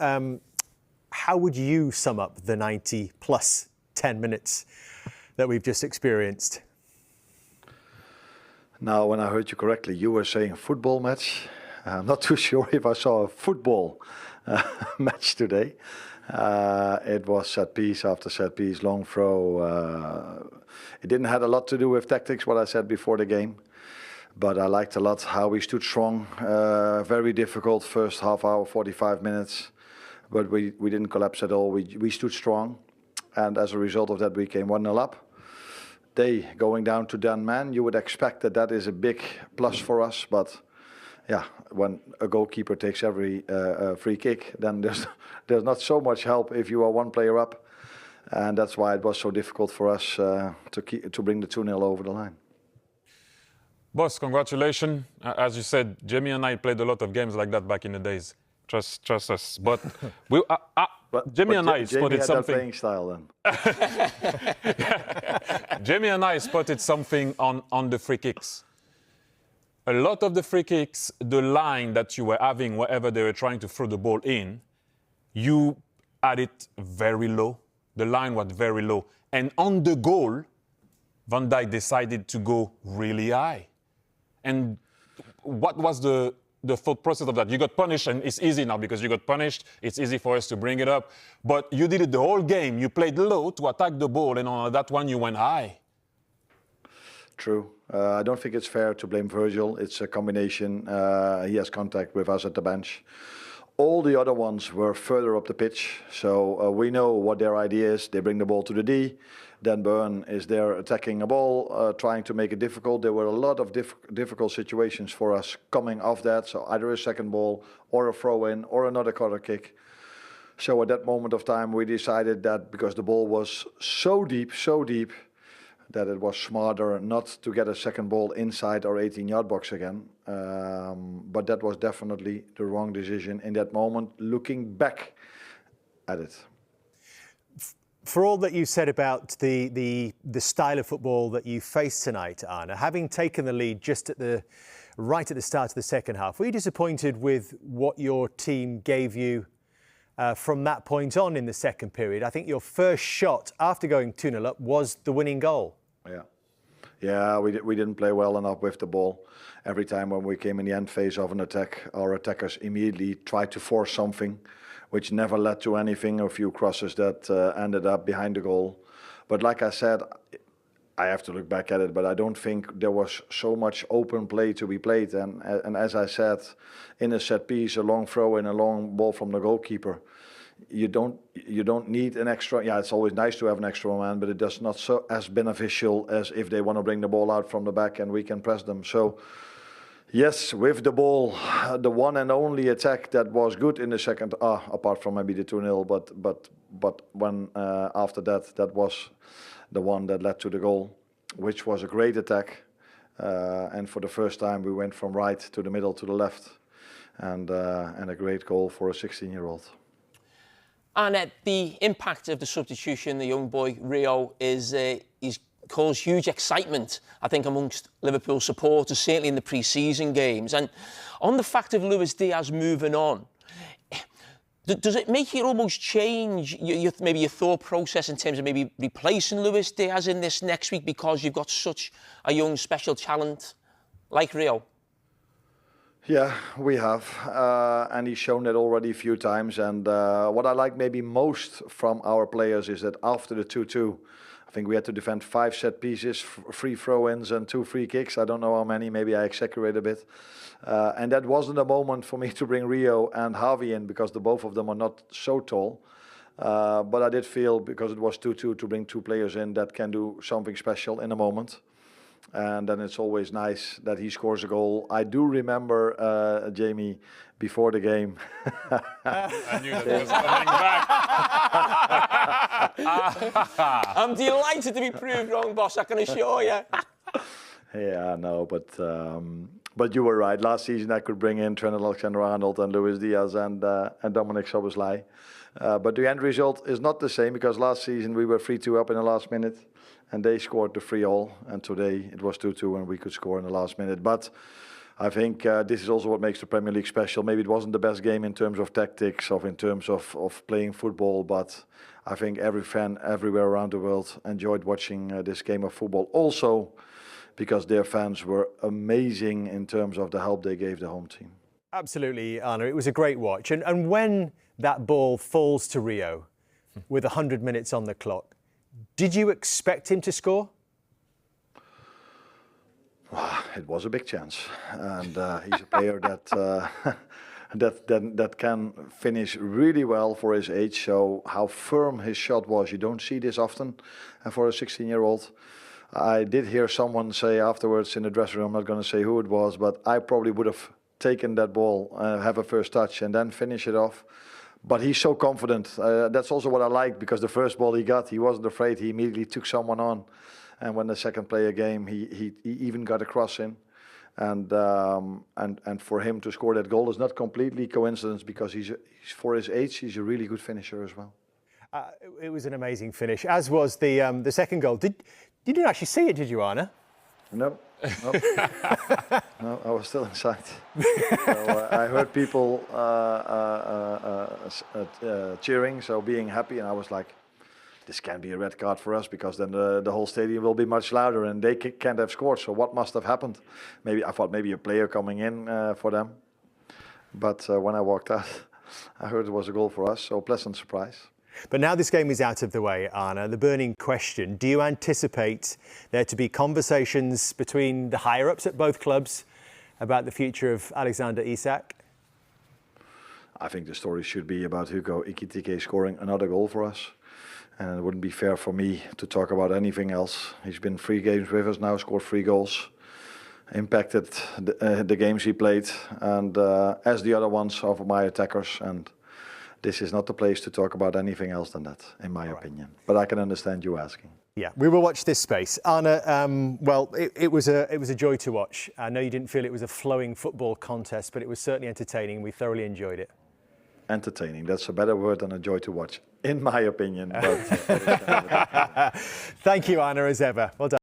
how would you sum up the 90 plus 10 minutes that we've just experienced? Now, when I heard you correctly, you were saying football match. I'm not too sure if I saw a football match today. It was set piece after set piece, long throw. It didn't have a lot to do with tactics, what I said before the game. But I liked a lot how we stood strong. Very difficult first half hour, 45 minutes. But we didn't collapse at all. We stood strong. And as a result of that, we came 1-0 up. They going down to 10 men, you would expect that is a big plus for us. But yeah, when a goalkeeper takes every free kick, then there's not so much help if you are one player up. And that's why it was so difficult for us to bring the 2-0 over the line. Boss, congratulations. As you said, Jamie and I played a lot of games like that back in the days. Trust us. But Jamie and I spotted something. Playing style then. Jamie and I spotted something on the free kicks. A lot of the free kicks, the line that you were having wherever they were trying to throw the ball in, you had it very low. The line was very low. And on the goal, Van Dijk decided to go really high. And what was the thought process of that? You got punished, and it's easy now because you got punished. It's easy for us to bring it up. But you did it the whole game. You played low to attack the ball, and on that one you went high. True. I don't think it's fair to blame Virgil. It's a combination. He has contact with us at the bench. All the other ones were further up the pitch. So we know what their idea is. They bring the ball to the D. Dan Burn is there attacking a ball, trying to make it difficult. There were a lot of difficult situations for us coming off that. So either a second ball or a throw-in or another corner kick. So at that moment of time, we decided that because the ball was so deep, that it was smarter not to get a second ball inside our 18-yard box again. But that was definitely the wrong decision in that moment, looking back at it. For all that you said about the style of football that you faced tonight, Arne, having taken the lead just right at the start of the second half, were you disappointed with what your team gave you from that point on in the second period? I think your first shot after going 2-0 up was the winning goal. Yeah, we didn't play well enough with the ball. Every time when we came in the end phase of an attack, our attackers immediately tried to force something, which never led to anything. A few crosses that ended up behind the goal. But like I said, I have to look back at it, but I don't think there was so much open play to be played. And as I said, in a set piece, a long throw and a long ball from the goalkeeper, you don't need an extra. Yeah, it's always nice to have an extra man, but it does not so as beneficial as if they want to bring the ball out from the back and we can press them. So yes, with the ball, the one and only attack that was good in the second, apart from maybe the 2-0, but when after that was the one that led to the goal, which was a great attack. And for the first time, we went from right to the middle to the left, and a great goal for a 16-year-old. And the impact of the substitution, the young boy Rio, is caused huge excitement, I think, amongst Liverpool supporters, certainly in the pre-season games. And on the fact of Luis Diaz moving on, does it make you almost change maybe your thought process in terms of maybe replacing Luis Diaz in this next week because you've got such a young special talent like Rio? Yeah, we have, and he's shown that already a few times. And what I like maybe most from our players is that after the 2-2, I think we had to defend 5 set pieces, 3 throw-ins and 2 free kicks. I don't know how many, maybe I exaggerate a bit. And that wasn't a moment for me to bring Rio and Javi in because the both of them are not so tall. But I did feel, because it was 2-2, to bring 2 players in that can do something special in a moment. And then it's always nice that he scores a goal. I do remember, Jamie, before the game. I knew that he was coming back. I'm delighted to be proved wrong, boss, I can assure you. Yeah, no, but you were right. Last season I could bring in Trent Alexander-Arnold and Luis Diaz and Dominic Szoboszlai. But the end result is not the same because last season we were 3-2 up in the last minute. And they scored the 3-3, and today it was 2-2 and we could score in the last minute. But I think this is also what makes the Premier League special. Maybe it wasn't the best game in terms of tactics, in terms of playing football, but I think every fan everywhere around the world enjoyed watching this game of football. Also, because their fans were amazing in terms of the help they gave the home team. Absolutely, Arne. It was a great watch. And when that ball falls to Rio with 100 minutes on the clock, did you expect him to score? It was a big chance, and he's a player that can finish really well for his age. So how firm his shot was, you don't see this often, and for a 16-year-old. I did hear someone say afterwards in the dressing room, I'm not going to say who it was, but I probably would have taken that ball, have a first touch, and then finish it off. But he's so confident. That's also what I like, because the first ball he got, he wasn't afraid. He immediately took someone on. And when the second player came, he even got a cross in, and for him to score that goal is not completely coincidence, because he's for his age, he's a really good finisher as well. It was an amazing finish, as was the second goal. You didn't actually see it, did you, Arne? No, no, I was still inside. So, I heard people cheering, so being happy, and I was like, this can be a red card for us, because then the whole stadium will be much louder, and they can't have scored. So what must have happened? Maybe I thought maybe a player coming in for them. But when I walked out, I heard it was a goal for us. So pleasant surprise. But now this game is out of the way, Arne, the burning question: do you anticipate there to be conversations between the higher-ups at both clubs about the future of Alexander Isak? I think the story should be about Hugo Ekitike scoring another goal for us. And it wouldn't be fair for me to talk about anything else. He's been 3 games with us now, scored 3 goals, impacted the games he played, and as the other ones of my attackers. And this is not the place to talk about anything else than that, in my opinion. But I can understand you asking. Yeah, we will watch this space. Arne, well, it was a joy to watch. I know you didn't feel it was a flowing football contest, but it was certainly entertaining. We thoroughly enjoyed it. Entertaining, that's a better word than a joy to watch, in my opinion. But Thank you, Arne, as ever. Well done.